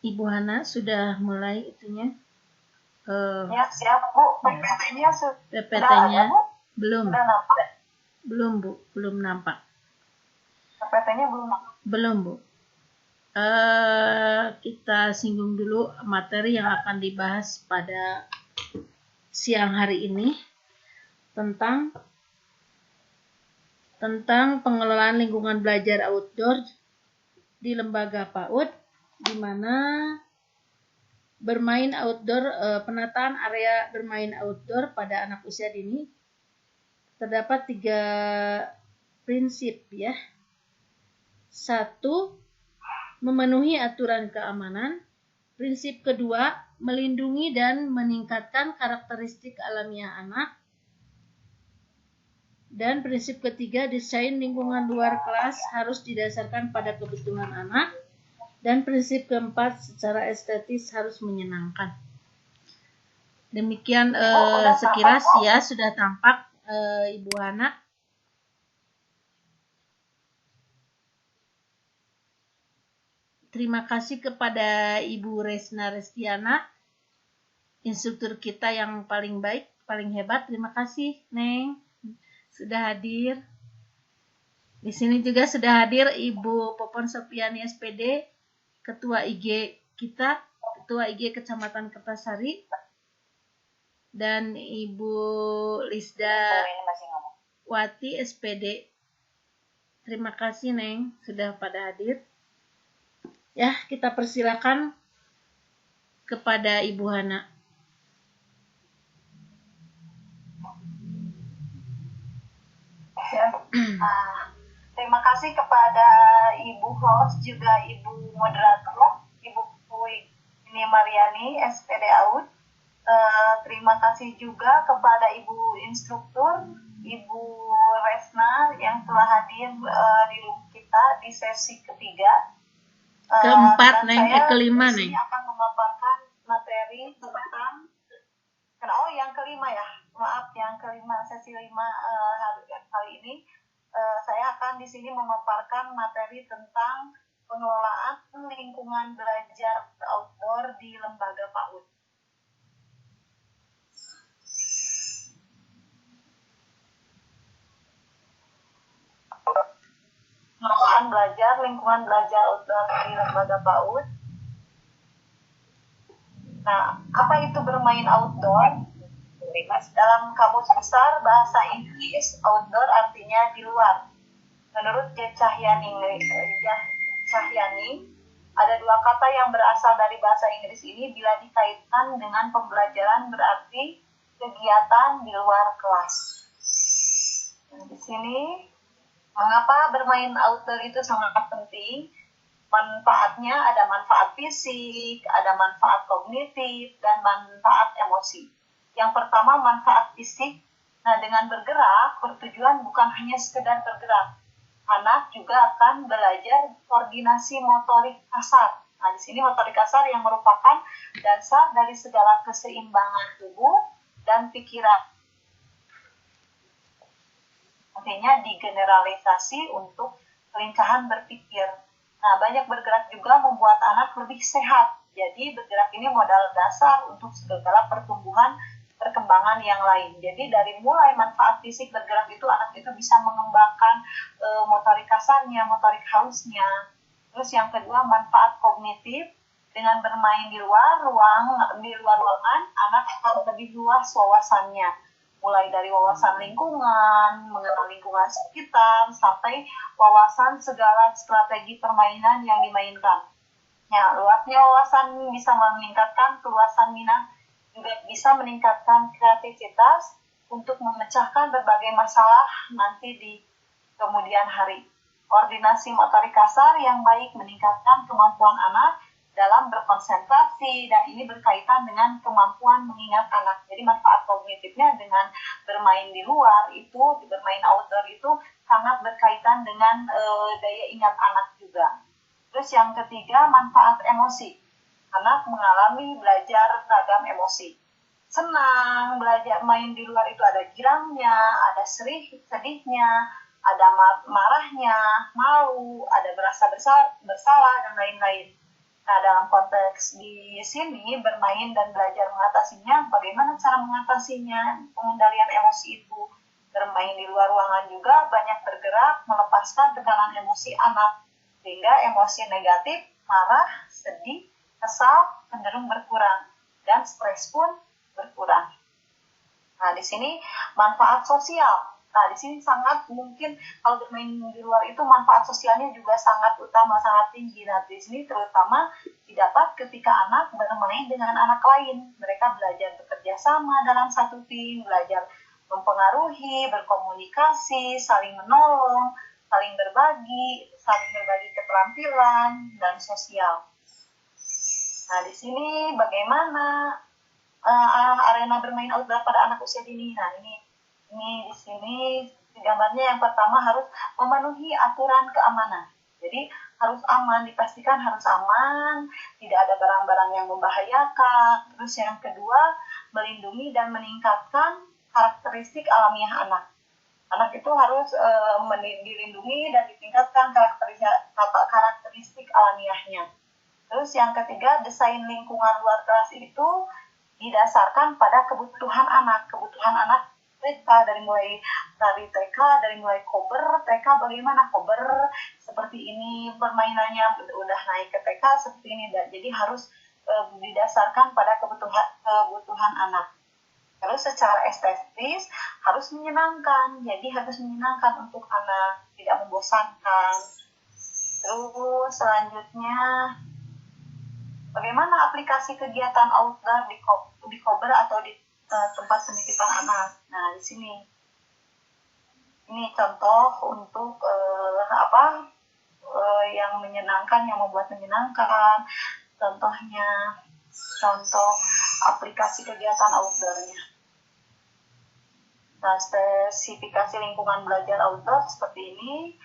Ibu Hana sudah mulai itunya? Ya, siap Bu. PPT-nya PPT-nya Bu? Belum. Sudah nampak? Belum Bu, belum nampak. PPT-nya belum nampak? Belum Bu. Kita singgung dulu materi yang akan dibahas pada siang hari ini tentang pengelolaan lingkungan belajar outdoor di lembaga PAUD, di mana bermain outdoor, penataan area bermain outdoor pada anak usia dini terdapat 3 prinsip ya. 1, memenuhi aturan keamanan. Prinsip kedua, melindungi dan meningkatkan karakteristik alamiah anak. Dan prinsip ketiga, desain lingkungan luar kelas harus didasarkan pada kebutuhan anak. Dan prinsip keempat, secara estetis harus menyenangkan. Demikian sekilas ya, sudah tampak Ibu Hana. Terima kasih kepada Ibu Resna Restiana, instruktur kita yang paling baik, paling hebat. Terima kasih, Neng, sudah hadir. Di sini juga sudah hadir Ibu Popon Sopiani SPD, Ketua IG kita, Ketua IG Kecamatan Kertasari, dan Ibu Lisda Wati SPD. Terima kasih, Neng, sudah pada hadir. Ya, kita persilakan kepada Ibu Hana. Ya. Terima kasih kepada Ibu host, juga Ibu moderator, Ibu ini Mariani, SPD AUD. Terima kasih juga kepada Ibu instruktur, Ibu Resna yang telah hadir di room kita di sesi ketiga. Keempat, Neng, kelima, Neng. Saya akan memaparkan materi tentang yang kelima ya. Maaf, yang kelima, sesi 5 hari ini. Saya akan di sini memaparkan materi tentang pengelolaan lingkungan belajar outdoor di lembaga PAUD. Pengelolaan lingkungan belajar outdoor di lembaga PAUD. Nah, apa itu bermain outdoor? Dalam kamus besar bahasa Inggris, outdoor artinya di luar. Menurut Cahyani, ada 2 kata yang berasal dari bahasa Inggris ini bila dikaitkan dengan pembelajaran berarti kegiatan di luar kelas. Nah, di sini mengapa bermain outdoor itu sangat penting? Manfaatnya ada manfaat fisik, ada manfaat kognitif, dan manfaat emosi. Yang pertama, manfaat fisik. Nah, dengan bergerak, bertujuan bukan hanya sekedar bergerak. Anak juga akan belajar koordinasi motorik kasar. Nah, di sini motorik kasar yang merupakan dasar dari segala keseimbangan tubuh dan pikiran. Artinya digeneralisasi untuk kelincahan berpikir. Nah, banyak bergerak juga membuat anak lebih sehat. Jadi bergerak ini modal dasar untuk segala perkembangan yang lain. Jadi dari mulai manfaat fisik bergerak itu, anak itu bisa mengembangkan motorik kasarnya, motorik halusnya. Terus yang kedua, manfaat kognitif. Dengan bermain di luar ruangan, anak akan lebih luas wawasannya. Mulai dari wawasan lingkungan, mengenal lingkungan sekitar, sampai wawasan segala strategi permainan yang dimainkan. Ya, luasnya wawasan bisa meningkatkan keluasan minat, juga bisa meningkatkan kreativitas untuk memecahkan berbagai masalah nanti di kemudian hari. Koordinasi motorik kasar yang baik meningkatkan kemampuan anak dalam berkonsentrasi, dan ini berkaitan dengan kemampuan mengingat anak. Jadi manfaat kognitifnya dengan bermain di luar itu, bermain outdoor itu sangat berkaitan dengan daya ingat anak juga. Terus yang ketiga, manfaat emosi. Anak mengalami belajar ragam emosi. Senang, belajar main di luar itu ada girangnya, ada sedihnya, ada marahnya, malu, ada merasa bersalah, dan lain-lain. Nah, dalam konteks di sini bermain dan belajar mengatasinya, bagaimana cara mengatasinya, pengendalian emosi itu. Bermain di luar ruangan juga banyak bergerak, melepaskan tekanan emosi anak, sehingga emosi negatif, marah, sedih, kesal cenderung berkurang, dan stres pun berkurang. Nah, di sini manfaat sosial. Nah, di sini sangat mungkin kalau bermain di luar itu manfaat sosialnya juga sangat utama, sangat tinggi. Nah, di sini terutama didapat ketika anak bermain dengan anak lain. Mereka belajar bekerja sama dalam satu tim, belajar mempengaruhi, berkomunikasi, saling menolong, saling berbagi keterampilan dan sosial. Nah, di sini bagaimana arena bermain outdoor pada anak usia dini. Nah, ini di sini gambarnya yang pertama harus memenuhi aturan keamanan. Jadi harus aman, dipastikan harus aman, tidak ada barang-barang yang membahayakan. Terus yang kedua, melindungi dan meningkatkan karakteristik alamiah anak. Anak itu harus dilindungi dan ditingkatkan karakteristik alamiahnya. Terus yang ketiga, desain lingkungan luar kelas itu didasarkan pada kebutuhan anak. Kebutuhan anak TK, dari mulai kober, TK bagaimana kober seperti ini, permainannya udah naik ke TK seperti ini. Jadi harus didasarkan pada kebutuhan anak. Terus secara estetis harus menyenangkan, jadi harus menyenangkan untuk anak, tidak membosankan. Terus selanjutnya, bagaimana aplikasi kegiatan outdoor di kober atau di tempat penitipan anak. Nah, di sini ini contoh untuk yang menyenangkan, yang membuat menyenangkan. Contoh aplikasi kegiatan outdoornya. Nah, spesifikasi lingkungan belajar outdoor seperti ini.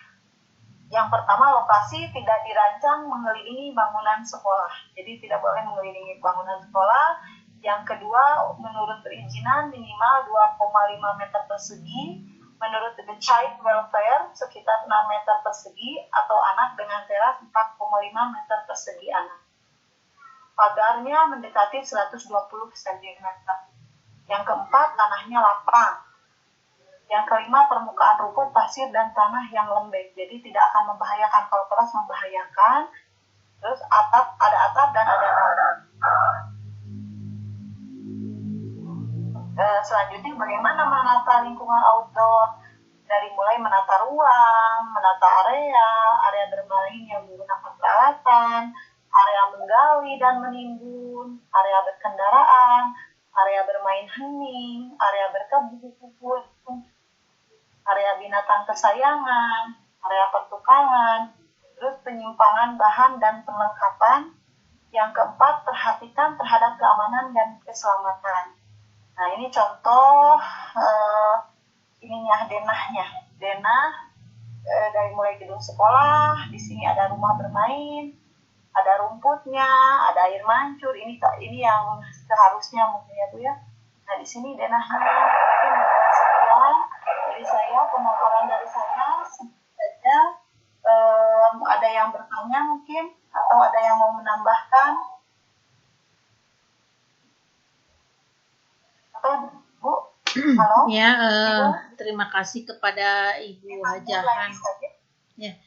Yang pertama, lokasi tidak dirancang mengelilingi bangunan sekolah. Jadi tidak boleh mengelilingi bangunan sekolah. Yang kedua, menurut perizinan minimal 2,5 meter persegi. Menurut The Child Welfare sekitar 6 meter persegi atau anak dengan teras 4,5 meter persegi anak. Pagarnya mendekati 120 cm. Yang keempat, tanahnya lapang. Yang kelima, permukaan rumput, pasir, dan tanah yang lembek. Jadi tidak akan membahayakan. Kalau keras membahayakan. Terus ada atap dan ada roof. Selanjutnya, bagaimana menata lingkungan outdoor? Dari mulai menata ruang, menata area bermain yang menggunakan peralatan, area menggali dan menimbun, area berkendaraan, area bermain hening, area berkebun, area binatang kesayangan, area pertukangan, terus penyimpangan bahan dan perlengkapan. Yang keempat, perhatikan terhadap keamanan dan keselamatan. Nah, ini contoh denahnya. Denah dari mulai gedung sekolah, di sini ada rumah bermain, ada rumputnya, ada air mancur. Ini yang seharusnya mungkin ya Bu ya. Nah, di sini denahnya. Mungkin sekian dari saya, pemaparan dari saya. Saja ada yang bertanya mungkin atau ada yang mau menambahkan atau Bu? Halo? Ya, terima kasih kepada Ibu Hajahana. Ya,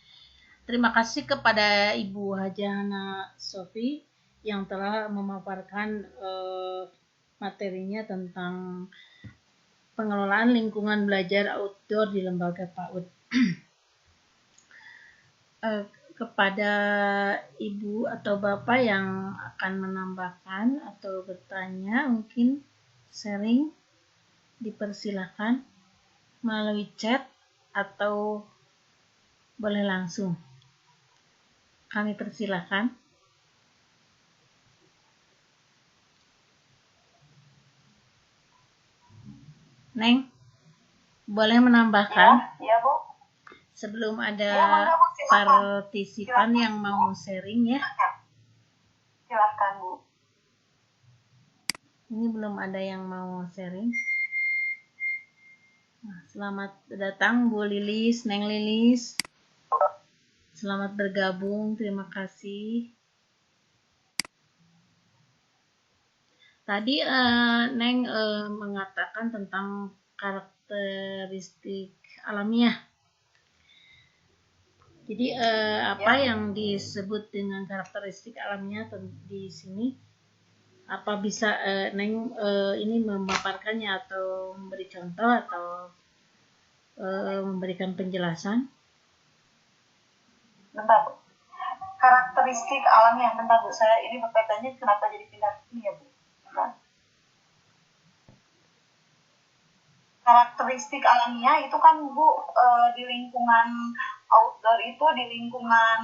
terima kasih kepada Ibu Hajahana Sofi yang telah memaparkan materinya tentang pengelolaan lingkungan belajar outdoor di lembaga PAUD. Kepada Ibu atau Bapak yang akan menambahkan atau bertanya, mungkin sharing, dipersilakan melalui chat atau boleh langsung. Kami persilakan. Neng, boleh menambahkan? Ya, Bu. Sebelum ada partisipan yang mau sharing ya. Silahkan, Bu. Ini belum ada yang mau sharing. Nah, selamat datang Bu Lilis, Neng Lilis. Selamat bergabung, terima kasih. Tadi Neng mengatakan tentang karakteristik alamiah. Jadi apa yang disebut dengan karakteristik alamiah di sini? Apa bisa Neng ini memaparkannya atau memberi contoh atau memberikan penjelasan? Bentar, Bu. Karakteristik alamiah, bentar Bu, saya ini berkaitannya kenapa jadi pindah ini ya Bu. Bentar. Karakteristik alamiah itu kan Bu, di lingkungan outdoor itu, di lingkungan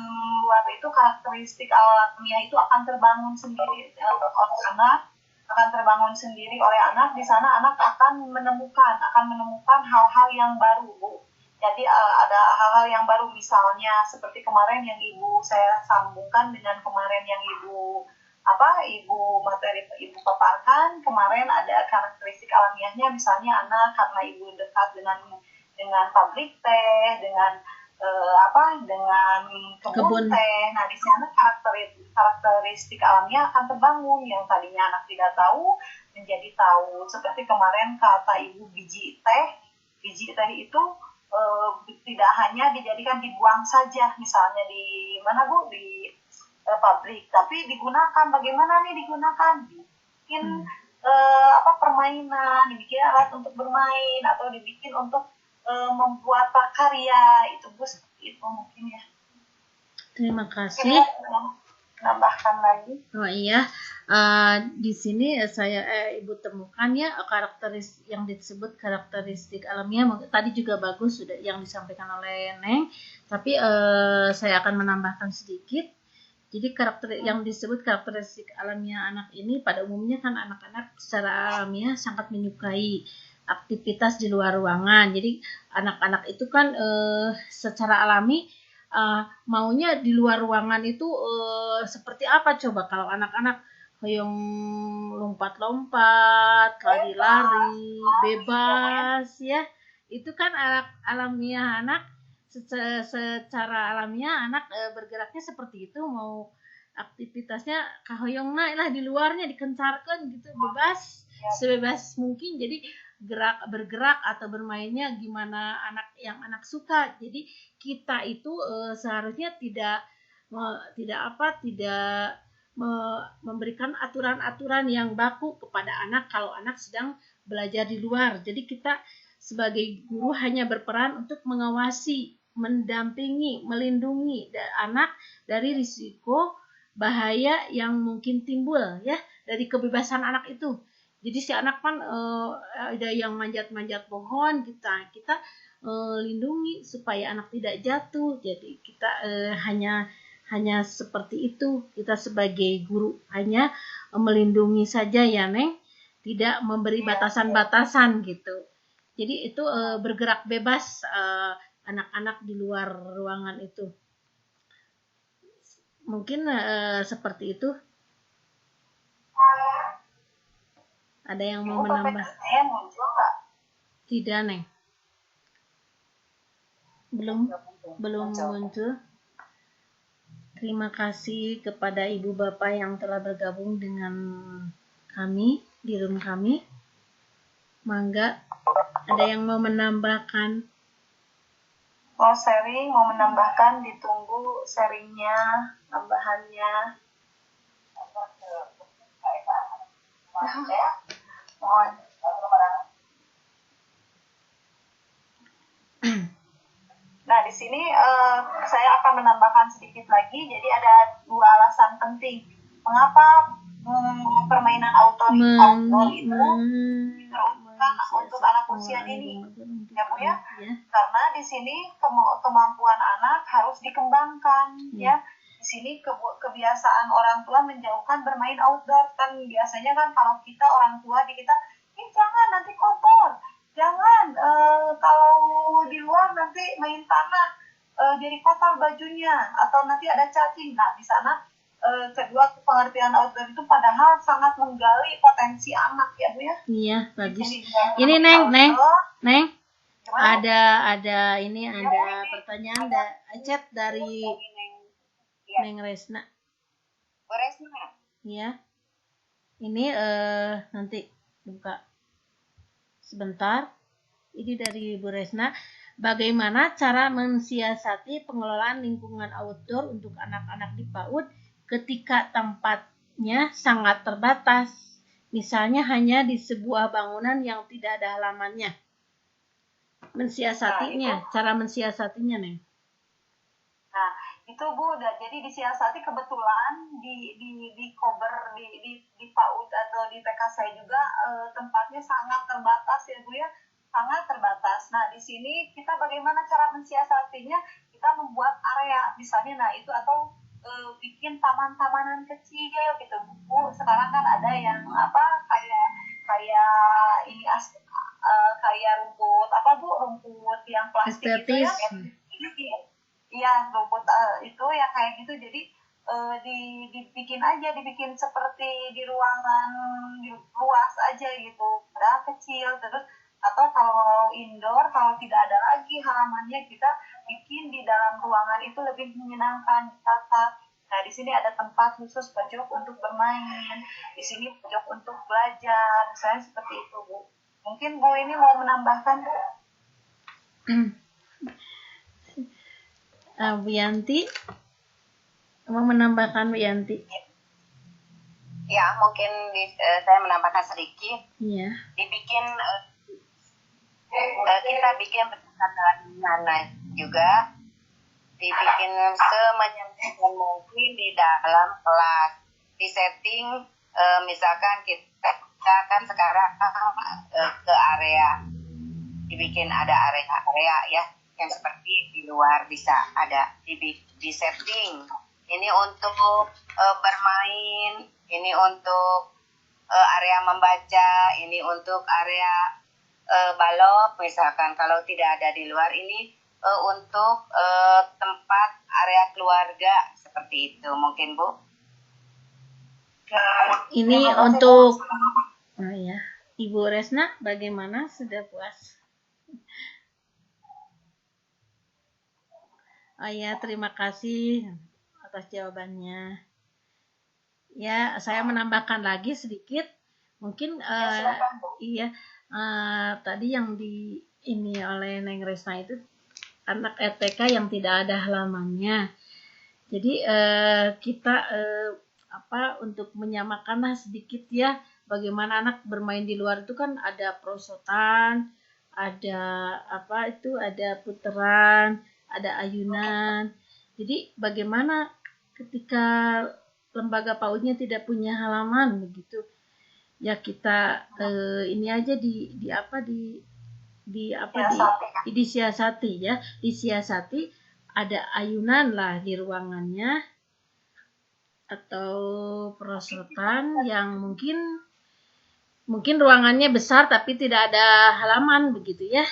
luar itu karakteristik alamiah itu akan terbangun sendiri oleh anak, akan terbangun sendiri oleh anak. Di sana anak akan menemukan hal-hal yang baru Bu. Jadi ada hal-hal yang baru, misalnya seperti kemarin yang Ibu saya sambungkan dengan kemarin yang Ibu paparkan kemarin, ada karakteristik alamiahnya, misalnya anak karena Ibu dekat dengan pabrik teh, dengan dengan kebun teh. Nah, di sana karakteristik alamiah akan terbangun, yang tadinya anak tidak tahu menjadi tahu. Seperti kemarin kata Ibu, biji teh itu tidak hanya dijadikan dibuang saja, misalnya di mana Bu, di pabrik, tapi digunakan. Bagaimana nih digunakan? Dibikin permainan, dibikin alat untuk bermain, atau dibikin untuk membuat prakarya. Itu Bu, itu mungkin ya. Terima kasih. Nambahkan lagi. Oh iya, di sini Ibu temukan ya karakteristik yang disebut karakteristik alamiah. Tadi juga bagus sudah yang disampaikan oleh Neng, tapi saya akan menambahkan sedikit. Jadi yang disebut karakteristik alamiah anak ini pada umumnya kan anak-anak secara alamiah sangat menyukai aktivitas di luar ruangan. Jadi anak-anak itu kan secara alami maunya di luar ruangan itu seperti apa coba? Kalau anak-anak hoyong lompat-lompat, lari-lari, bebas ya. Itu kan alamiah anak, secara alamiah anak bergeraknya seperti itu, mau aktivitasnya kahoyongna lah di luarnya dikencarkan gitu, bebas, sebebas mungkin. Jadi bergerak atau bermainnya gimana anak suka. Jadi kita itu seharusnya tidak memberikan aturan-aturan yang baku kepada anak kalau anak sedang belajar di luar. Jadi kita sebagai guru hanya berperan untuk mengawasi, mendampingi, melindungi anak dari risiko bahaya yang mungkin timbul ya dari kebebasan anak itu. Jadi si anak kan ada yang manjat-manjat pohon, kita lindungi supaya anak tidak jatuh. Jadi kita hanya seperti itu, kita sebagai guru hanya melindungi saja ya Neng, tidak memberi batasan-batasan gitu. Jadi itu bergerak bebas anak-anak di luar ruangan itu. Mungkin seperti itu. Ada yang mau menambah? Tidak Neng. Belum muncul. Terima kasih kepada Ibu Bapak yang telah bergabung dengan kami di room kami. Mangga, ada yang mau menambahkan? Mau sharing, mau menambahkan, ditunggu sharingnya, tambahannya. Mohon. Nah, di sini saya akan menambahkan sedikit lagi. Jadi ada 2 alasan penting mengapa permainan outdoor itu diperuntukkan untuk anak usia dini, ya Bu ya. Karena di sini kemampuan anak harus dikembangkan, ya. Di sini kebiasaan orang tua menjauhkan bermain outdoor. Kan biasanya kan kalau kita orang tua di kita, jangan nanti kotor. Jangan kalau di luar nanti main tanah jadi kotor bajunya, atau nanti ada cacing. Nah, di sana kedua pengertian outdoor itu padahal sangat menggali potensi anak ya Bu ya. Iya, bagus. Ini Neng. Ada pertanyaan chat dari Neng Resna. Resna. Iya. Ini nanti buka sebentar. Ini dari Bu Resna. Bagaimana cara mensiasati pengelolaan lingkungan outdoor untuk anak-anak di PAUD ketika tempatnya sangat terbatas? Misalnya hanya di sebuah bangunan yang tidak ada halamannya. Mensiasatinya, cara mensiasatinya, Neng. Nah, itu Bu, jadi disiasati kebetulan di cover di PAUD atau di PK saya juga tempatnya sangat terbatas ya Bu ya, sangat terbatas. Nah, di sini kita bagaimana cara mensiasatinya? Kita membuat area misalnya, nah itu atau bikin taman-tamanan kecil gitu Bu. Sekarang kan ada yang apa kayak ini kayak rumput apa Bu, rumput yang plastik itu ya. Iya, rumput itu ya kayak gitu. Jadi dibikin seperti di ruangan luas aja gitu, padahal kecil. Terus atau kalau indoor, kalau tidak ada lagi halamannya, kita bikin di dalam ruangan itu lebih menyenangkan ditata. Nah, di sini ada tempat khusus pojok untuk bermain, di sini pojok untuk belajar, misalnya seperti itu Bu. Mungkin Bu ini mau menambahkan Bu? Bu Yanti mau menambahkan, Bu Yanti? Ya, mungkin saya menambahkan sedikit. Iya. Dibikin kita bikin berdasarkan juga, dibikin semenyenangkan mungkin di dalam kelas. Di setting misalkan kita kan sekarang ke area, dibikin ada area ya yang seperti di luar bisa ada di setting. Ini untuk bermain, ini untuk area membaca, ini untuk area balok misalkan. Kalau tidak ada di luar, ini untuk tempat area keluarga seperti itu mungkin Bu. Ini untuk ya, Ibu Resna bagaimana, sudah puas? Oh ya, terima kasih atas jawabannya. Ya, saya menambahkan lagi sedikit. Mungkin tadi yang ini oleh Neng Resna itu anak RTK yang tidak ada halamannya. Jadi kita untuk menyamakanlah sedikit ya, bagaimana anak bermain di luar itu kan ada perosotan, ada ada puteran, ada ayunan. Jadi bagaimana ketika lembaga PAUD-nya tidak punya halaman begitu, ya kita ini aja disiasati ada ayunan lah di ruangannya atau perosotan yang mungkin ruangannya besar tapi tidak ada halaman begitu ya.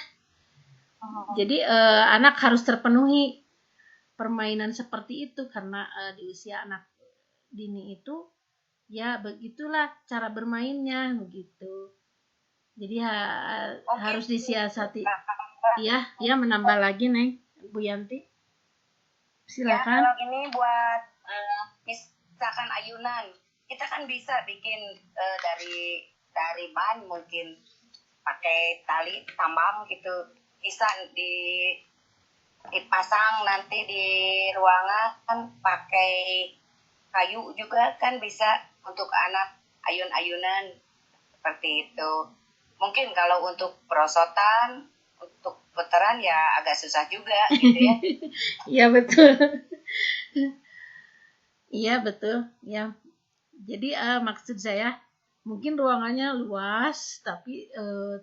Jadi anak harus terpenuhi permainan seperti itu karena di usia anak dini itu ya begitulah cara bermainnya begitu. Jadi harus disiasati. Ya menambah lagi Neng, Bu Yanti. Silakan. Ya, kalau ini buat misalkan ayunan, kita kan bisa bikin dari ban, mungkin pakai tali tambang gitu, bisa dipasang nanti di ruangan, kan pakai kayu juga kan bisa untuk anak ayun-ayunan seperti itu. Mungkin kalau untuk perosotan, untuk putaran ya agak susah juga gitu ya. Iya betul. Iya betul ya. Jadi maksud saya mungkin ruangannya luas tapi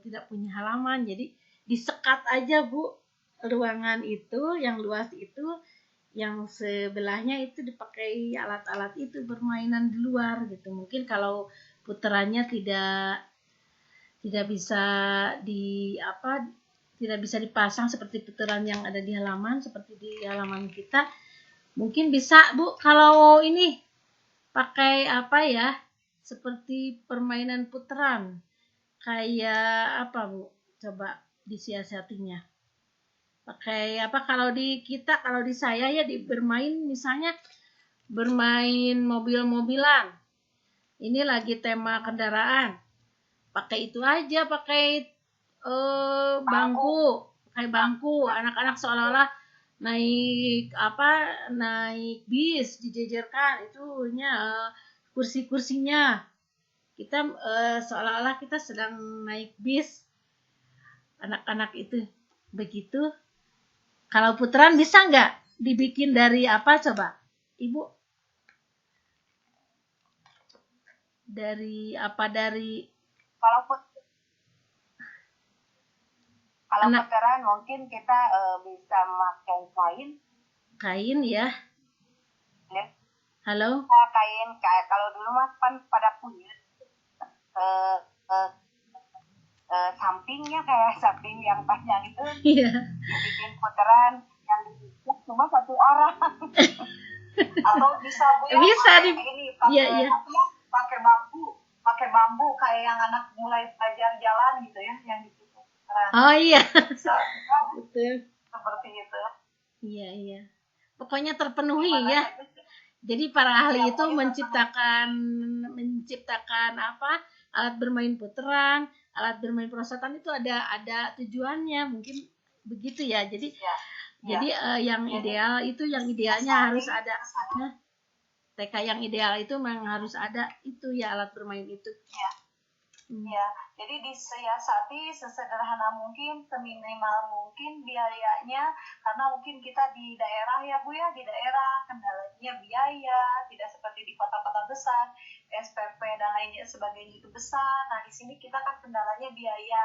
tidak punya halaman, jadi disekat aja Bu ruangan itu yang luas itu, yang sebelahnya itu dipakai alat-alat itu bermainan di luar gitu. Mungkin kalau puterannya tidak bisa tidak bisa dipasang seperti putaran yang ada di halaman, seperti di halaman kita, mungkin bisa Bu kalau ini pakai seperti permainan putaran kayak Bu, coba disiasatinya pakai kalau di saya ya bermain misalnya bermain mobil-mobilan Ini lagi tema kendaraan. Pakai itu aja, pakai bangku, pakai bangku. Anak-anak seolah-olah naik bis dijejerkan itunya kursi-kursinya. Kita seolah-olah kita sedang naik bis. Anak-anak itu begitu. Kalau putaran bisa nggak dibikin dari apa coba, Ibu? Dari apa, dari kalau putaran mungkin kita bisa pakai kain ya. Halo? Kain kalau dulu mas kan pada punya sampingnya kayak samping yang panjang itu. Iya. Bikin putaran yang dibuka cuma satu orang. Atau bisa Bu ya, Bisa pakai pakai bambu kayak yang anak mulai belajar jalan gitu ya, yang ditutup. Oh iya. Bisa, Betul. seperti itu. Iya. Pokoknya terpenuhi ya. Jadi para ahli itu menciptakan apa? Alat bermain putaran, alat bermain perosotan itu ada tujuannya, mungkin begitu ya. Jadi yang ideal itu, yang idealnya harus ada. TK yang ideal itu memang harus ada itu ya, alat bermain itu. Ya, jadi disiasati sesederhana mungkin, seminimal mungkin biayanya, karena mungkin kita di daerah ya Bu ya, di daerah kendalanya biaya, tidak seperti di kota-kota besar, SPP dan lainnya sebagainya itu besar. Nah, di sini kita kan kendalanya biaya.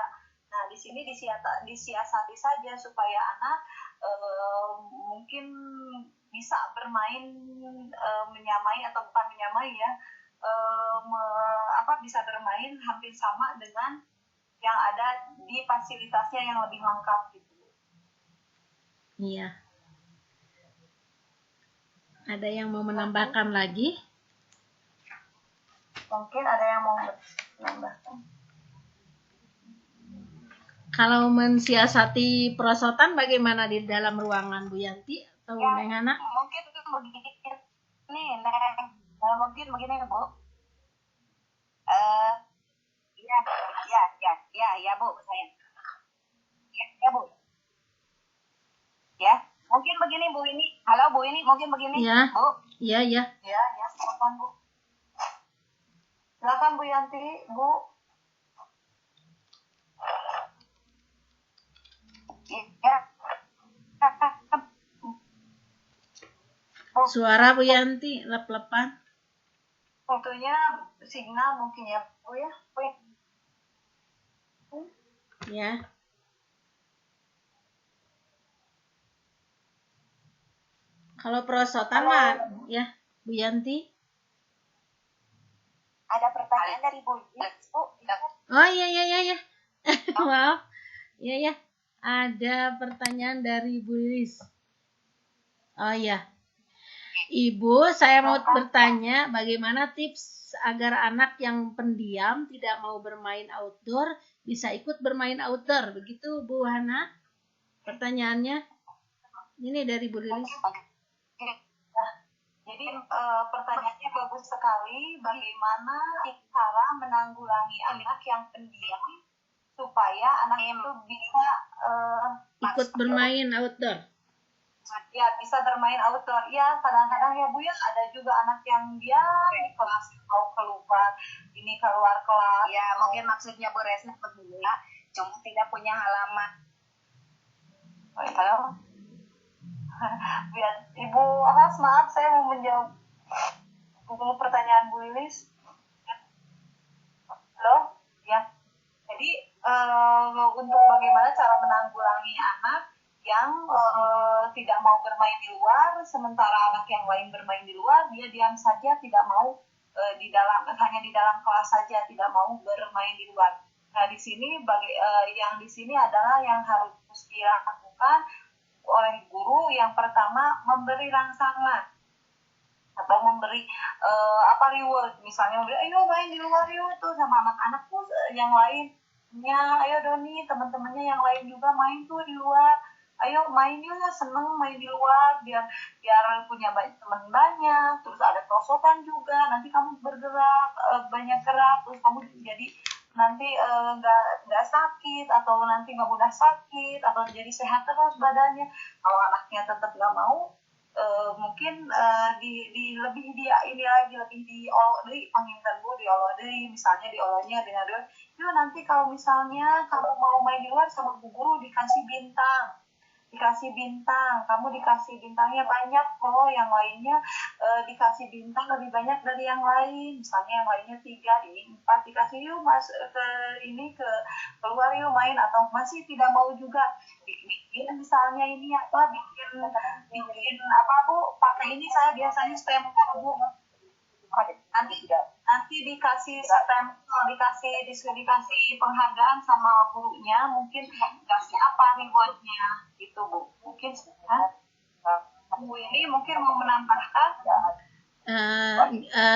Nah, di sini disiasati saja supaya anak mungkin bisa bermain menyamai atau bukan menyamai ya, bisa bermain hampir sama dengan yang ada di fasilitasnya yang lebih lengkap gitu. Iya. Ada yang mau menambahkan lagi? Mungkin ada yang mau menambahkan. Kalau mensiasati perosotan bagaimana di dalam ruangan, Bu Yanti atau Neng Hana? Mungkin begini, mungkin begini Bu. Ya Bu, sayang. Ya Bu. Ya, mungkin begini Bu ini. Halo Bu ini, mungkin begini ya. Bu. Iya. Ya, silakan Bu. Silakan Bu Yanti, Bu. Ya. Suara Bu Yanti lep-lepan. Fotonya signal mungkin ya Bu ya. Ya. Kalau perosotan mah ya Bu Yanti. Ada pertanyaan dari Bu. Oh iya. Wow. Iya. Ada pertanyaan dari Bu Lilis. Oh iya. Ibu, saya mau bertanya bagaimana tips agar anak yang pendiam tidak mau bermain outdoor bisa ikut bermain outdoor. Begitu Bu Hana? Pertanyaannya. Ini dari Bu Lilis. Jadi pertanyaannya bagus sekali. Bagaimana cara menanggulangi anak yang pendiam supaya anak itu bisa ikut bermain outdoor? Ya, bisa bermain outdoor. Ya, kadang-kadang ya Bu ya, ada juga anak yang dia di kelas mau keluar kelas. Ya, mungkin maksudnya Bu Resna begini ya, cuma tidak punya halaman. Halo. Biar Ibu Aras, maaf saya mau menjawab dulu pertanyaan Bu Lilis. Halo? Ya. Jadi untuk bagaimana cara menanggulangi anak yang tidak mau bermain di luar, sementara anak yang lain bermain di luar, dia diam saja, tidak mau hanya di dalam kelas saja, tidak mau bermain di luar. Nah, di sini yang di sini adalah yang harus dilakukan oleh guru. Yang pertama, memberi rangsangan atau memberi reward, misalnya ayo main di luar yuk tuh sama anak-anak tuh yang lainnya, ayo Doni teman-temannya yang lain juga main tuh di luar, ayo main yuk, seneng main di luar, biar biar punya teman banyak, terus ada perosotan juga, nanti kamu bergerak, banyak gerak, terus kamu jadi nanti nggak sakit, atau nanti nggak mudah sakit, atau jadi sehat terus badannya. Kalau anaknya tetap nggak mau, mungkin di lebih dia ini lagi, lebih diolo deui, panginten Bu, diolo deui, misalnya diolonya dengan yuk nanti kalau misalnya kamu mau main di luar sama Bu Guru dikasih bintang, kamu dikasih bintangnya banyak loh, yang lainnya dikasih bintang lebih banyak dari yang lain, misalnya yang lainnya 3, ini 4, dikasih yuk mas ke ini ke keluar yuk main, atau masih tidak mau juga, bikin misalnya ini apa, bikin apa Bu, pakai ini saya biasanya stempel Bu, nanti dikasih stempel, dikasih penghargaan sama gurunya, mungkin dikasih apa rewardnya gitu Bu, mungkin Bu ini mungkin mau menambahkan.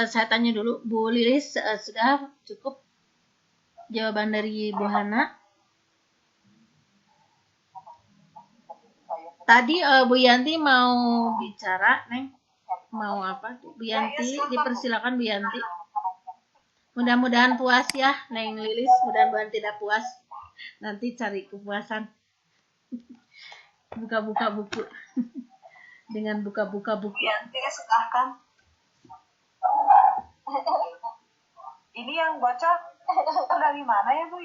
Saya tanya dulu Bu Lilis, sudah cukup jawaban dari Bu Hana? Tadi Bu Yanti mau bicara, Neng. Mau apa? Bu Yanti, dipersilakan Bu Yanti. Mudah-mudahan puas ya, Neng Lilis. Mudah-mudahan tidak puas. Nanti cari kepuasan. Buka-buka buku. Dengan buka-buka buku. Bu Yanti, silahkan. Ini yang bocor dari mana ya Bu?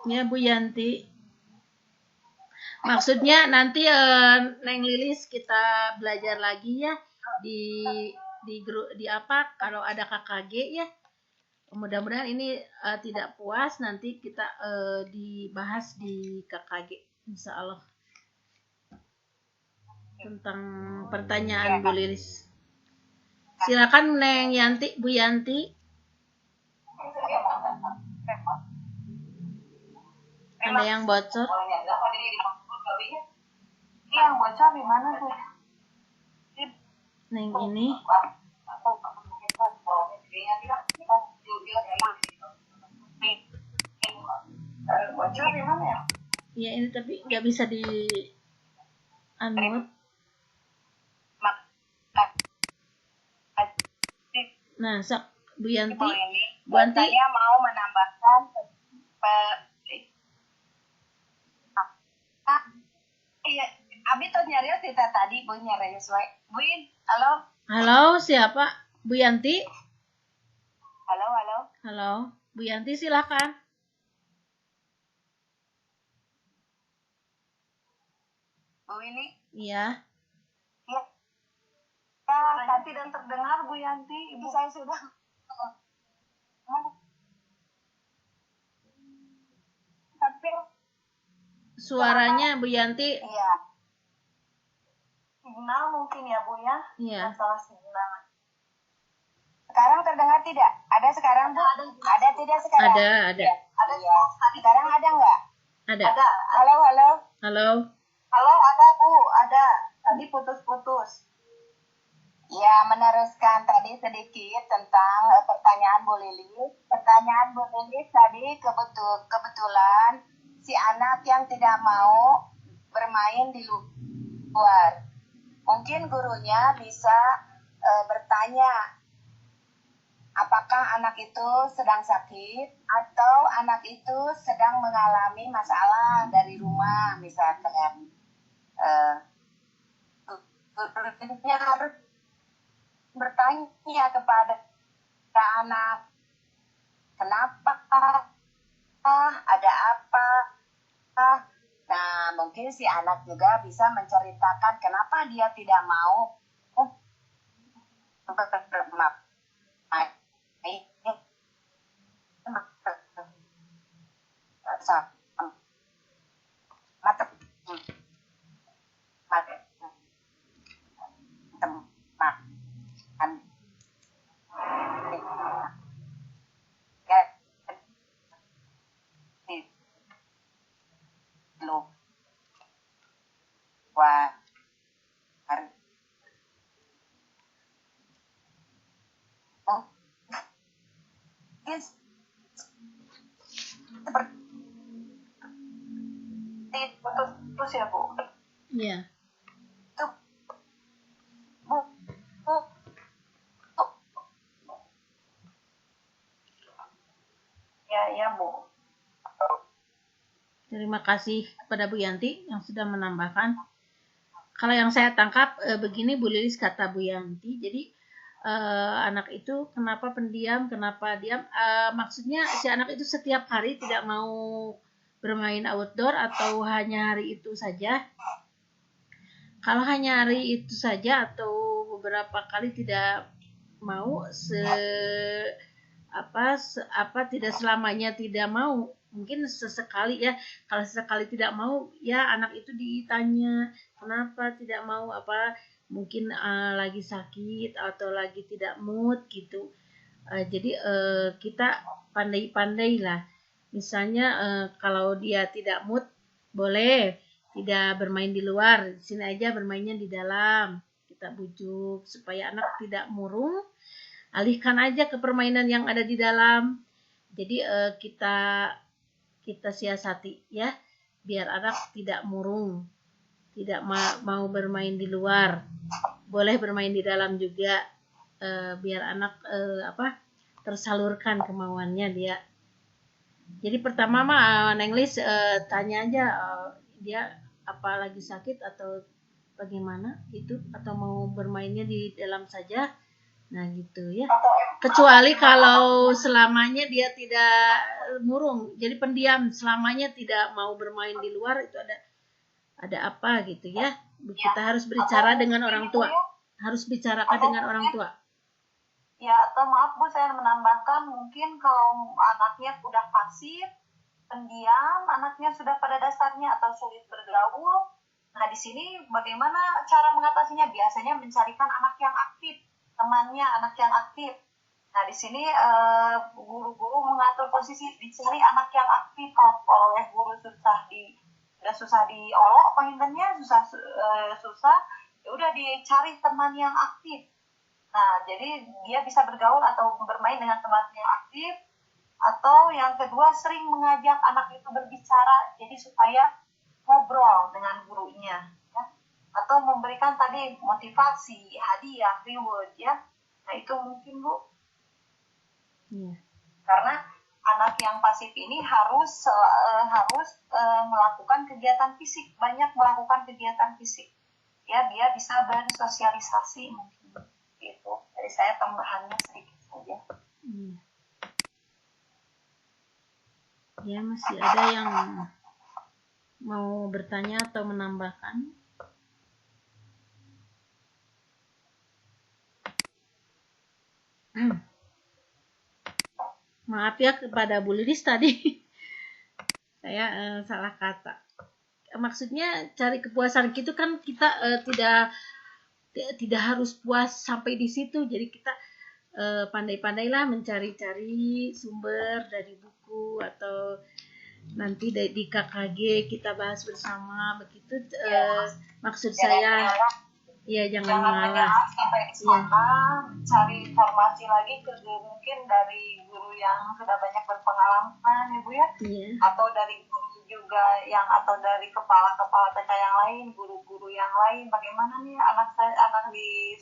Ya Bu Yanti. Maksudnya nanti Neng Lilis kita belajar lagi ya di grup di apa kalau ada KKG ya. Mudah-mudahan ini tidak puas, nanti kita dibahas di KKG insya Allah tentang pertanyaan Bu Lilis. Silakan Neng Yanti, Bu Yanti. Ada yang bocor? Ini yang bocor di mana tuh? Neng ini. Bocor di mana ya? Ya ini tapi nggak bisa di unmute. Nah, sok Bu Yanti. Bu Yanti. Saya mau menambahkan iya, abi tuh nyarius kita tadi, Bu nyarius wae. Buin, halo. Halo, siapa? Bu Yanti? Halo, halo. Halo, Bu Yanti silakan. Bu ini? Iya. Iya. Saya tidak terdengar Bu Yanti, Ibu saya sudah. Tapi Suaranya Bu Yanti. iya. Signal mungkin ya Bu ya? Iya. Masalah signal. Sekarang terdengar tidak? Ada sekarang Bu? Ada tidak sekarang? Ada. Ada Iya. Sekarang ada nggak? Ada. Ada. Halo, halo. Halo. Halo, ada Bu, ada. Tadi putus-putus. Ya, meneruskan tadi sedikit tentang pertanyaan Bu Lilis. Pertanyaan Bu Lilis tadi kebetulan si anak yang tidak mau bermain di luar. Mungkin gurunya bisa bertanya apakah anak itu sedang sakit atau anak itu sedang mengalami masalah dari rumah, misalkan. Gurunya harus bertanya kepada anak, kenapa, ada apa. Nah, mungkin si anak juga bisa menceritakan kenapa dia tidak mau bermain. siklus ya Bu. Iya. Itu Bu, Bu, Bu. Ya Bu. Terima kasih kepada Bu Yanti yang sudah menambahkan. Kalau yang saya tangkap begini Bu Lilis kata Bu Yanti, jadi anak itu kenapa pendiam, kenapa diam? Maksudnya si anak itu setiap hari tidak mau bermain outdoor atau hanya hari itu saja? Kalau hanya hari itu saja atau beberapa kali tidak mau, tidak selamanya tidak mau, mungkin sesekali ya. Kalau sesekali tidak mau, ya anak itu ditanya kenapa tidak mau, mungkin lagi sakit atau lagi tidak mood gitu. Jadi kita pandai-pandai lah. Misalnya kalau dia tidak mood, boleh tidak bermain di luar, di sini aja bermainnya di dalam. Kita bujuk supaya anak tidak murung, alihkan aja ke permainan yang ada di dalam. Jadi kita siasati ya, biar anak tidak murung, tidak mau bermain di luar, boleh bermain di dalam juga, biar anak tersalurkan kemauannya dia. Jadi pertama Neng Lis tanya aja dia apa lagi sakit atau bagaimana itu, atau mau bermainnya di dalam saja. Nah gitu ya. Kecuali kalau selamanya dia tidak murung, jadi pendiam, selamanya tidak mau bermain di luar, itu ada apa gitu ya. Kita harus berbicara dengan orang tua. Harus bicarakan dengan orang tua. Ya, atau maaf Bu, saya menambahkan mungkin kalau anaknya udah pasif, pendiam, anaknya sudah pada dasarnya atau sulit bergaul. Nah, di sini bagaimana cara mengatasinya? Biasanya mencarikan anak yang aktif, temannya anak yang aktif. Nah, di sini guru-guru mengatur posisi, dicari anak yang aktif. Kalau oleh guru susah diolok pengintanya, susah, ya udah dicari teman yang aktif. Nah, jadi dia bisa bergaul atau bermain dengan teman yang aktif. Atau yang kedua, sering mengajak anak itu berbicara, jadi supaya ngobrol dengan gurunya. Ya. Atau memberikan tadi motivasi, hadiah, reward ya. Nah, itu mungkin Bu. Iya. Karena anak yang pasif ini harus melakukan kegiatan fisik, banyak melakukan kegiatan fisik. Ya, dia bisa bersosialisasi mungkin. Itu dari saya tambahannya sedikit saja. Ya, masih ada yang mau bertanya atau menambahkan? Maaf ya kepada Bu Lilis tadi saya salah kata. Maksudnya cari kepuasan gitu kan, kita tidak harus puas sampai di situ. Jadi kita pandai-pandailah mencari-cari sumber dari buku atau nanti di KKG kita bahas bersama begitu. Maksud saya ya jangan menyerah sampai di sana, cari informasi lagi ke mungkin dari guru yang sudah banyak berpengalaman ya Bu ya, atau dari guru juga yang, atau dari kepala-kepala TK yang lain, guru-guru yang lain, bagaimana nih anak didik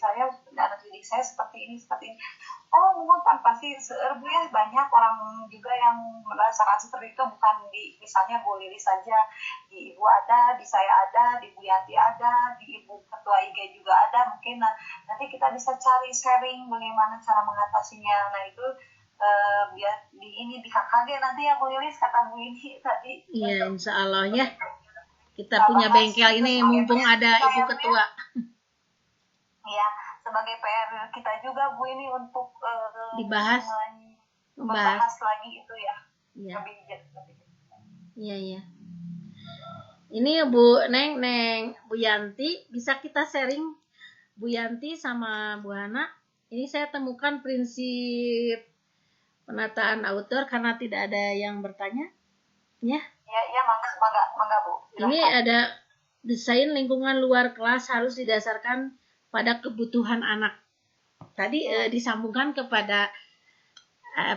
saya seperti ini. Oh, mungkin pasti Bu ya, banyak orang juga yang merasakan seperti itu, bukan di misalnya Bu Lili saja, di Ibu ada, di saya ada, di Bu Yanti ada, di Ibu Ketua IG juga ada. Mungkin nanti kita bisa cari sharing bagaimana cara mengatasinya. Nah, itu biar di KKG nanti ya Bu Lilis, kata Bu ini tadi. Iya, insya Allah ya. Kita punya bengkel ini mumpung ada Ibu Ketua. Iya, sebagai PR kita juga Bu ini untuk membahas lagi itu ya. Iya. Ini Bu Neng, Bu Yanti, bisa kita sharing Bu Yanti sama Bu Hana. Ini saya temukan prinsip penataan outdoor karena tidak ada yang bertanya. Ya. Iya, mangga Bu. Silahkan. Ini ada desain lingkungan luar kelas harus didasarkan pada kebutuhan anak. Tadi disambungkan kepada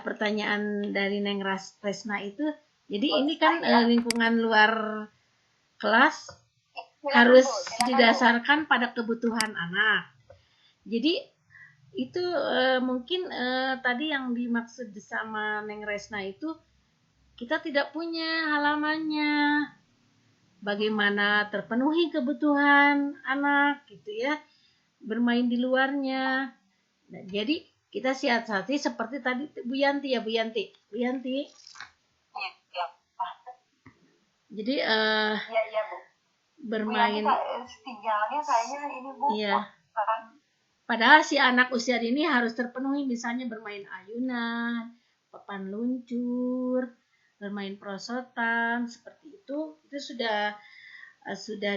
pertanyaan dari Neng Resna itu. Jadi ini kan lingkungan luar kelas harus silakan, Bu. didasarkan pada kebutuhan anak. Jadi itu mungkin tadi yang dimaksud sama Neng Resna itu kita tidak punya halamannya. Bagaimana terpenuhi kebutuhan anak gitu ya, bermain di luarnya. Nah, jadi kita siasati seperti tadi Bu Yanti ya, Bu Yanti. Iya. Jadi Iya, Bu. bermain. Bu Yanti tinggalnya kayaknya ini, Bu. Iya. Padahal si anak usia dini harus terpenuhi, misalnya bermain ayunan, papan luncur, bermain perosotan, seperti itu sudah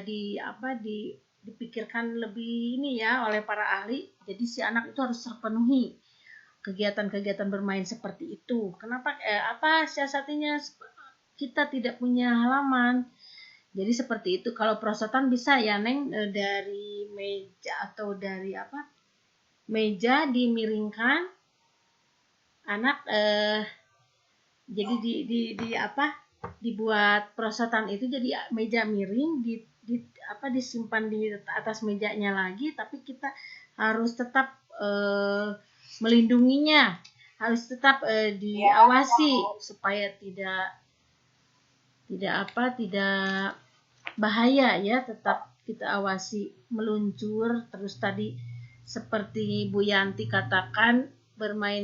dipikirkan lebih ini ya oleh para ahli. Jadi si anak itu harus terpenuhi kegiatan-kegiatan bermain seperti itu. Kenapa apa siasatinya? Kita tidak punya halaman. Jadi seperti itu. Kalau perosotan bisa ya Neng, dari meja atau dari meja dimiringkan, anak jadi dibuat perosotan itu jadi meja miring, disimpan di atas mejanya lagi, tapi kita harus tetap melindunginya, harus tetap diawasi supaya tidak bahaya ya, tetap kita awasi, meluncur terus tadi seperti Bu Yanti katakan, bermain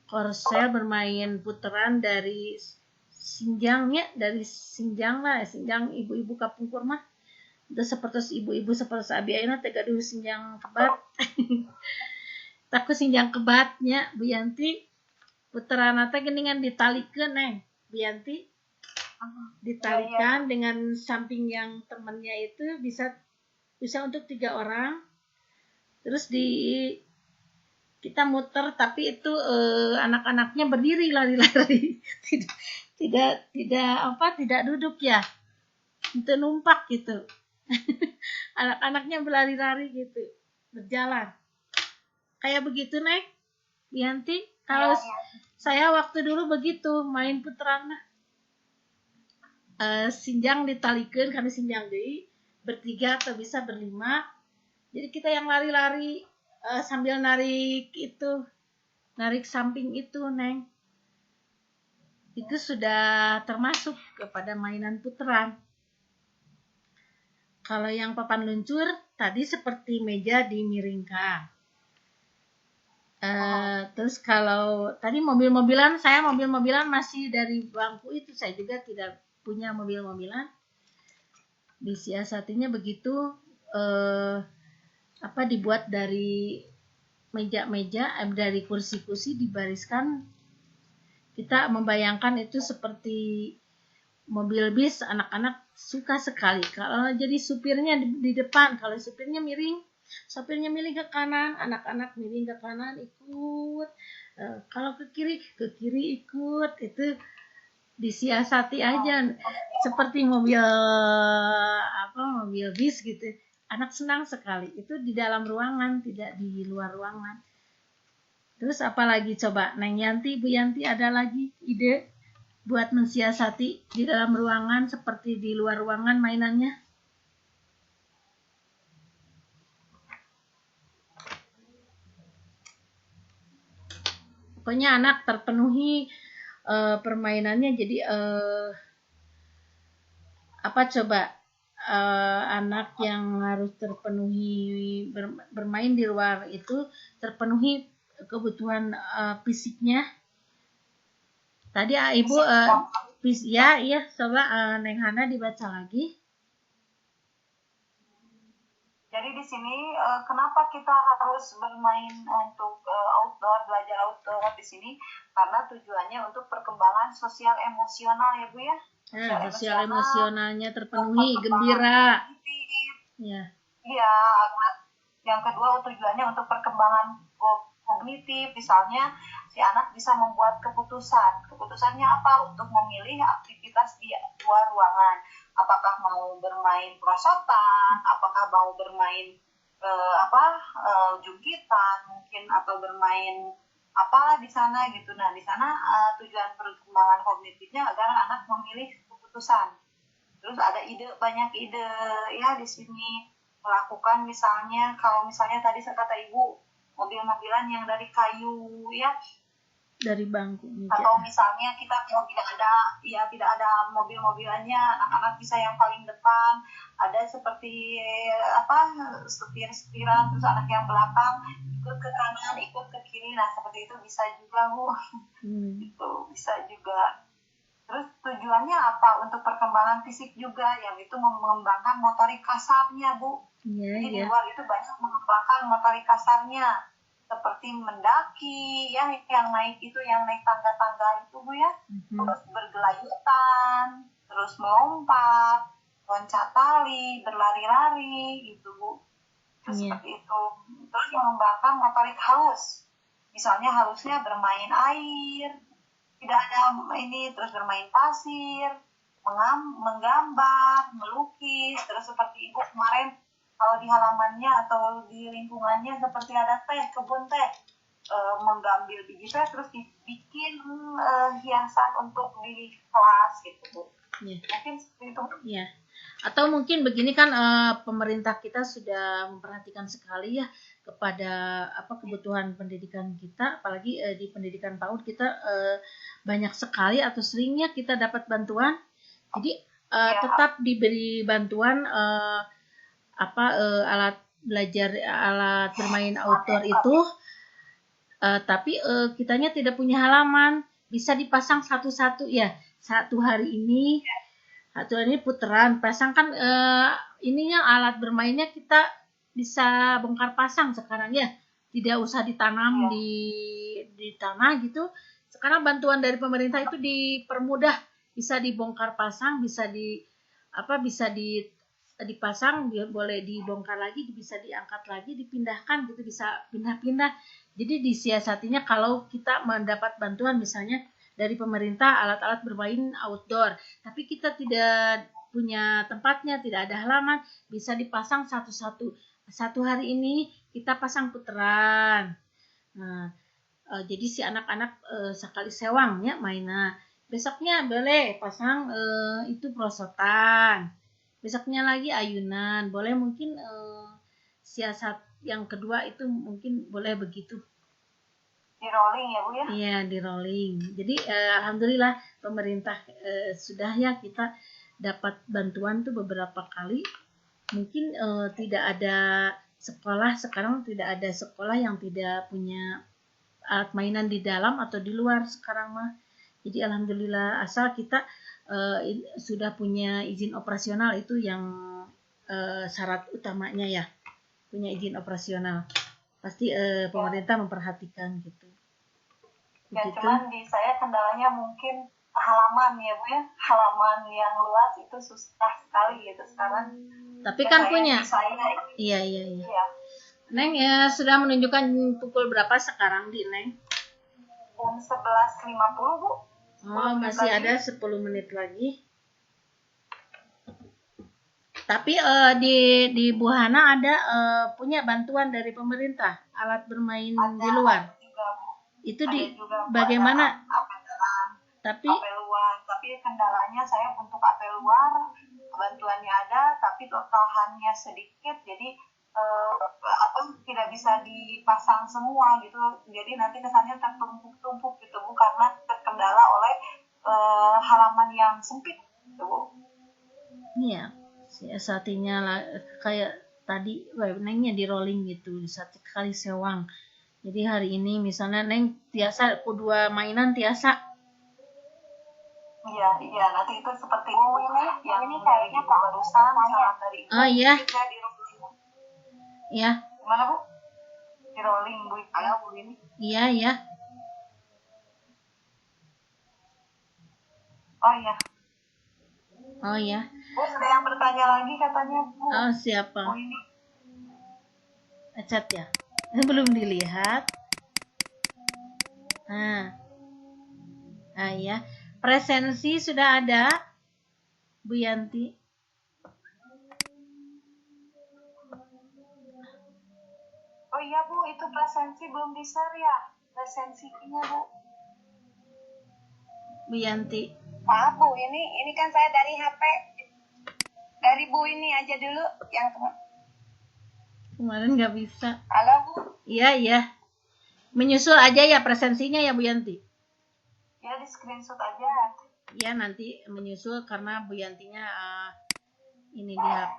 korsel, bermain putaran dari sinjang ibu-ibu kapung kurma. Udah seperti ibu-ibu seperti abi ayeuna teh gaduh sinjang kebat. Takut sinjang kebatnya Bu Yanti, putaran teh geuningan ditalikeun Bu Yanti. Ditalikan dengan samping yang temannya itu bisa untuk 3 orang. Terus kita muter, tapi itu anak-anaknya berdiri lari-lari. tidak duduk ya. Itu numpak gitu. Anak-anaknya berlari-lari gitu, berjalan. Kayak begitu, Nek. Yanti, kalau saya waktu dulu begitu main putaran sinjang ditalikan, karena sinjang deui bertiga atau bisa berlima. Jadi kita yang lari-lari sambil narik samping itu, Neng. Itu sudah termasuk kepada mainan putaran. Kalau yang papan luncur tadi seperti meja dimiringkan. Terus kalau tadi mobil-mobilan masih dari bangku itu, saya juga tidak punya mobil-mobilan. Disiasatinya begitu, dibuat dari meja-meja, dari kursi-kursi dibariskan. Kita membayangkan itu seperti mobil bis, anak-anak suka sekali. Kalau jadi supirnya di depan, kalau supirnya miring ke kanan, anak-anak miring ke kanan ikut. Kalau ke kiri ikut. Itu disiasati aja seperti mobil bis gitu. Anak senang sekali. Itu di dalam ruangan, tidak di luar ruangan. Terus apalagi coba Neng Yanti, Bu Yanti, ada lagi ide buat mensiasati di dalam ruangan seperti di luar ruangan mainannya? Pokoknya anak terpenuhi permainannya. Jadi anak yang harus terpenuhi bermain di luar itu terpenuhi kebutuhan fisiknya. Tadi Ibu coba Neng Hana dibaca lagi. Jadi di sini kenapa kita harus bermain untuk belajar outdoor di sini? Karena tujuannya untuk perkembangan sosial emosional ya Bu ya. Sosial emosionalnya terpenuhi, gembira. Iya. Yang kedua tujuannya untuk perkembangan kognitif, misalnya si anak bisa membuat keputusan. Keputusannya apa? Untuk memilih aktivitas di luar ruangan. Apakah mau bermain perosotan, apakah mau bermain jugitan mungkin, atau bermain apa di sana gitu. Nah, di sana tujuan perkembangan kognitifnya agar anak memilih keputusan. Terus ada banyak ide ya di sini melakukan, misalnya kalau misalnya tadi kata Ibu mobil-mobilan yang dari kayu ya, dari bangku atau misalnya kita kalau tidak ada mobil-mobilannya, anak-anak bisa yang paling depan, ada seperti setir-setiran, terus anak yang belakang ikut ke kanan, ikut ke kiri. Nah seperti itu bisa juga Bu. Itu bisa juga. Terus tujuannya apa? Untuk perkembangan fisik juga, yang itu mengembangkan motorik kasarnya Bu. Jadi di luar itu banyak mengembangkan motorik kasarnya, seperti mendaki ya, yang naik tangga-tangga itu Bu ya, terus bergelayutan, terus melompat, loncat tali, berlari-lari gitu Bu. Terus seperti itu. Terus mengembangkan motorik halus, misalnya halusnya bermain air, tidak ada ini, terus bermain pasir, menggambar, melukis. Terus seperti Ibu kemarin kalau di halamannya atau di lingkungannya seperti ada kebun teh, mengambil biji teh terus dibikin hiasan untuk di kelas gitu Bu. Mungkin seperti itu. Atau mungkin begini kan, pemerintah kita sudah memperhatikan sekali ya kepada kebutuhan pendidikan kita, apalagi di pendidikan PAUD kita banyak sekali atau seringnya kita dapat bantuan. Jadi tetap diberi bantuan alat belajar, alat bermain outdoor itu, tapi kitanya tidak punya halaman, bisa dipasang satu-satu ya. Satu hari ini puteran, pasang kan ininya alat bermainnya kita bisa bongkar pasang sekarang ya, tidak usah ditanam di tanah gitu. Sekarang bantuan dari pemerintah itu dipermudah, bisa dibongkar pasang, bisa dipasang, boleh dibongkar lagi, bisa diangkat lagi, dipindahkan gitu, bisa pindah-pindah. Jadi disiasatinya kalau kita mendapat bantuan misalnya dari pemerintah alat-alat bermain outdoor, tapi kita tidak punya tempatnya, tidak ada halaman, bisa dipasang satu-satu. Satu hari ini kita pasang puteran. Nah, jadi si anak-anak sekali sewang ya mainnya. Besoknya boleh pasang itu prosotan. Besoknya lagi ayunan, boleh mungkin siasat yang kedua itu mungkin boleh begitu. Di rolling ya Bu ya? Iya, di rolling. Jadi alhamdulillah pemerintah sudah ya kita dapat bantuan tuh beberapa kali. Mungkin tidak ada sekolah, sekarang tidak ada sekolah yang tidak punya alat mainan di dalam atau di luar sekarang mah. Jadi alhamdulillah, asal kita sudah punya izin operasional, itu yang syarat utamanya ya, punya izin operasional. Pasti pemerintah memperhatikan gitu. Ya, cuman di saya kendalanya mungkin halaman ya Bu ya, halaman yang luas itu susah sekali gitu sekarang. Tapi kan punya. Iya. Neng sudah menunjukkan pukul berapa sekarang di Neng? Jam 11.50 Bu. Oh, masih ada 10 menit lagi. Tapi di Bu Hana ada punya bantuan dari pemerintah alat bermain di luar. Itu bagaimana? Tapi kendalanya saya untuk apel luar bantuannya ada, tapi totalnya sedikit, jadi tidak bisa dipasang semua gitu, jadi nanti kesannya tertumpuk-tumpuk gitu Bu, karena terkendala oleh halaman yang sempit gitu Bu. Iya, siasatinya lah kayak tadi Nengnya di rolling gitu, satu kali sewang. Jadi hari ini misalnya Neng tiasa dua mainan tiasa. Iya, nanti itu seperti ini kayaknya barusan dari iya. Iya. Gimana Bu? Di rolling Bu. Halo Bu ini. Iya. Oh iya. Bu, ada yang bertanya lagi katanya Bu. Oh, siapa? Bu ini. Chat ya? Belum dilihat. Ya. Presensi sudah ada, Bu Yanti. Oh iya Bu, itu presensi belum di-share ya? Presensinya Bu. Bu Yanti. Maaf Bu, ini kan saya dari HP. Dari Bu ini aja dulu yang Kemarin nggak bisa. halo Bu. Iya. Menyusul aja ya presensinya ya Bu Yanti. Ya di screenshot aja. Ya nanti menyusul karena Bu Yantinya ini di HP.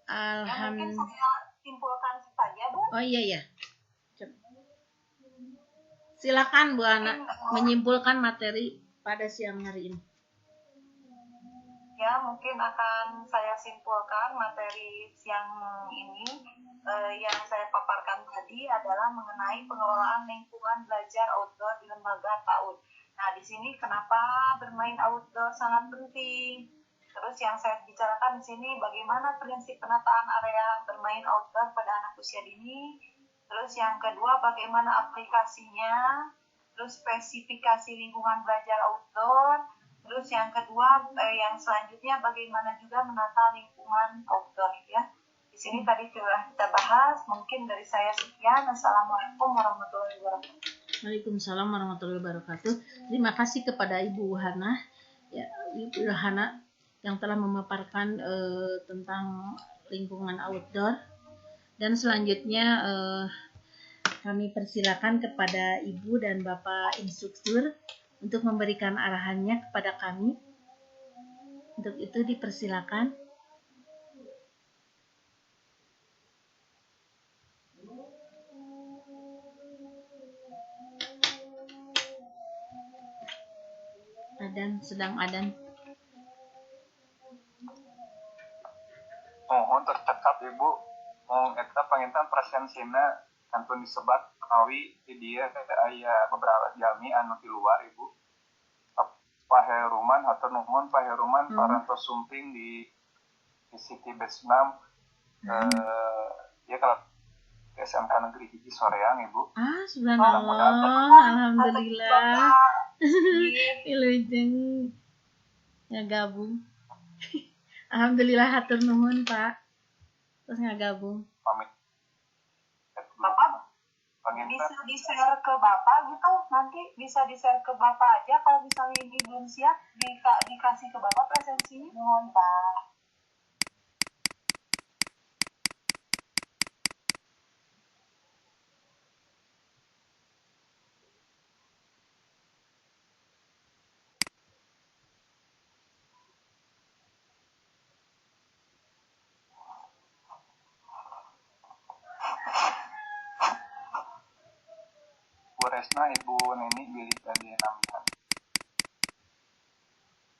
Ya, mungkin Alhamdulillah. saya simpulkan saja Bu. Oh iya. Silakan Bu Ana menyimpulkan materi pada siang hari ini. Ya, mungkin akan saya simpulkan materi siang ini. Yang saya paparkan tadi adalah mengenai pengelolaan lingkungan belajar outdoor di lembaga PAUD. Nah, di sini kenapa bermain outdoor sangat penting. Terus yang saya bicarakan di sini bagaimana prinsip penataan area bermain outdoor pada anak usia dini. Terus yang kedua bagaimana aplikasinya. Terus spesifikasi lingkungan belajar outdoor. Terus yang kedua, yang selanjutnya bagaimana juga menata lingkungan outdoor ya. Di sini tadi sudah kita bahas. Mungkin dari saya sekian. Assalamualaikum warahmatullahi wabarakatuh. Waalaikumsalam warahmatullahi wabarakatuh. Terima kasih kepada Ibu Hana, ya Ibu Hana yang telah memaparkan tentang lingkungan outdoor. Dan selanjutnya kami persilakan kepada Ibu dan Bapak instruktur untuk memberikan arahannya kepada kami. Untuk itu dipersilakan. Sedang adan. Mohon tercekap Ibu, mohon eta panginten presensina kantun disebat menawi di dia aya beberapa jami anu di luar Ibu. Pak Heruman hatur nuhun Pak Heruman parantos sumping di City Base 6 ya kalau SMK Negeri Hiji Soreang Ibu. Subhanallah, alhamdulillah. Ilujeng ya gabung. Alhamdulillah hatur nuhun Pak. Terus ngagabung. Pamit. Bapak bisa di-share ke Bapak gitu, nanti bisa di-share ke Bapak aja kalau misalnya ini belum siap dikasih ke Bapak presensinya. Mohon Pak. Bu Resna, Ibu Neni pilih tadi nambahan.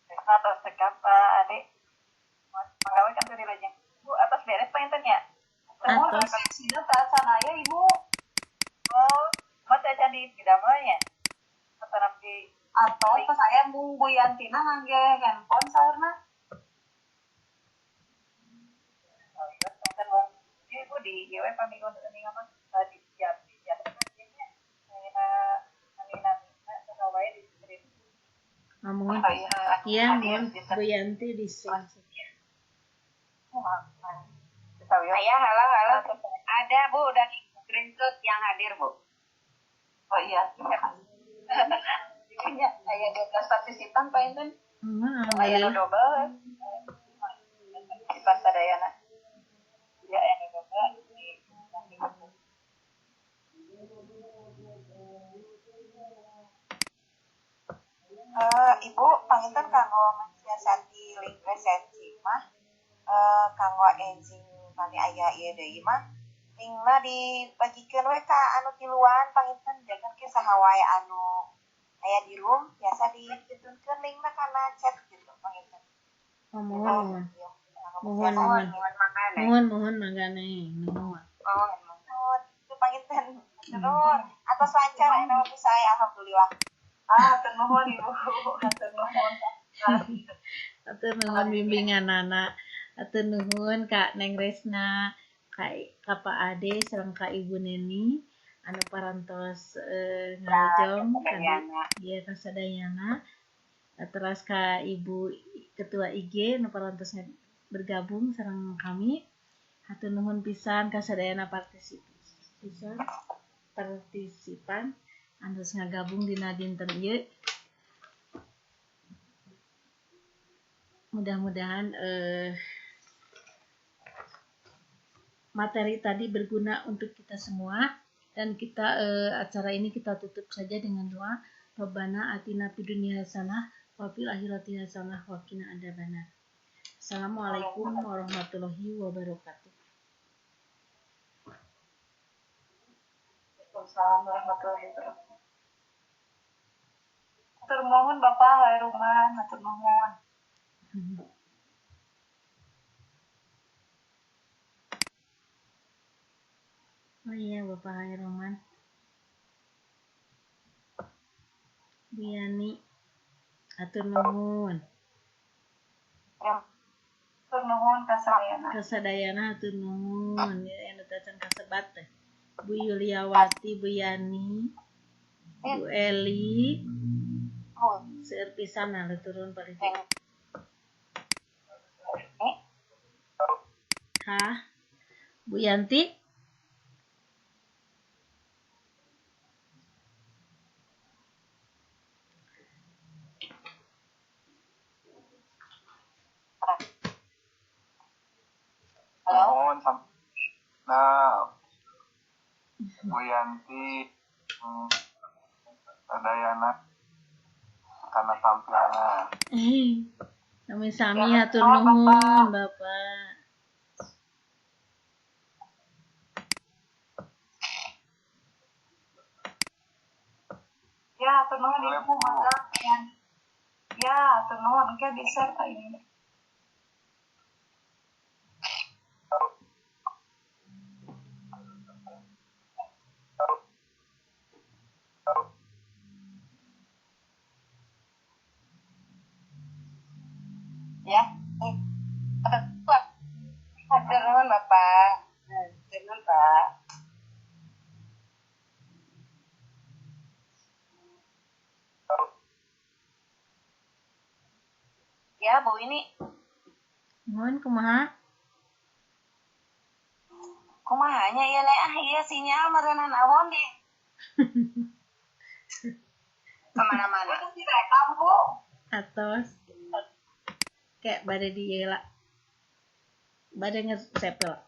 Resna atas tekap Pak Adik. Menggawe kan tadi aja. Bu atas beres pengen ya. Semua refleksinya saat sana ya Ibu. Oh, masih aja di bidamanya. Atau nanti atau pas saya Bu Yantina ngangge handphone saurna. Oh iya, pengen mau. Ibu di GW paminggon ini apa? Tadi siap. Ngomongin iya mohon Bu Yanti di sini. Ayah, halo. Ada Bu dari screenshot yang hadir Bu. Oh iya, terima kasih. Ini ayah 12 partisipan Pak Inten. Ayah double. Partisipan sadayana. Ya, ayah double. Ibu, panginten kanggo mensiasati link presensi mah kanggo engine kami aya ieu deui mah lingna dibagikeun we ka anu tiluan panginten jangan ke saha wae anu aya di room biasa diketunkeun linkna kana chat gitu panginten. Mohon mangane. Nuhun. Itu panginten. Nuhun. Atas lancar anu bisa alhamdulillah. Ternuhun Ibu. Atur nuhun bimbingan anak. Atur nuhun Kak Neng Resna, Kak Pak Ade sareng Kak Ibu Neni anu parantos ngarejong tadi dia kasadayana. Terus Kak Ibu Ketua IG anu parantos bergabung sareng kami. Hatur nuhun pisan kasadayana partisipan Andus ngagabung dina dinten ieu. mudah-mudahan materi tadi berguna untuk kita semua, dan kita acara ini kita tutup saja dengan doa. Rabbana atina fid dunya hasanah wa fil akhirati hasanah wa qina adzabannar. Assalamualaikum warahmatullahi wabarakatuh. Waalaikumsalam warahmatullahi wabarakatuh. Matur nuwun Bapak Hairuman, matur nuwun. Oh iya, Bapak Hairuman. Bu Yani, atur nuhun. Ya, matur nuwun kasadayana. Kasadayana atur nuhun. Anu tacan kasebat teh. Bu Yuliawati, Bu Yani, Bu Eli, seueur pisan anu turun balik. Hah? Bu Yanti? Mohon nah Bu Yanti Dayana karena tampilnya. Kami sami hatur nuhun Bapak. Ya, atur nuhun Ibu, mangga ya, atur nuhun engke di-share ka ini. Ya. Hatur nuhun Bapak. Hatur nuhun Pak. Ya, Bu ini. Nuhun kumaha? Kumahanya ieu iya sinyal meureunna naon di. Kemana-mana. Itu direkam, Bu. Atos. Kayak bade di ieu lah. Bade ngesepel.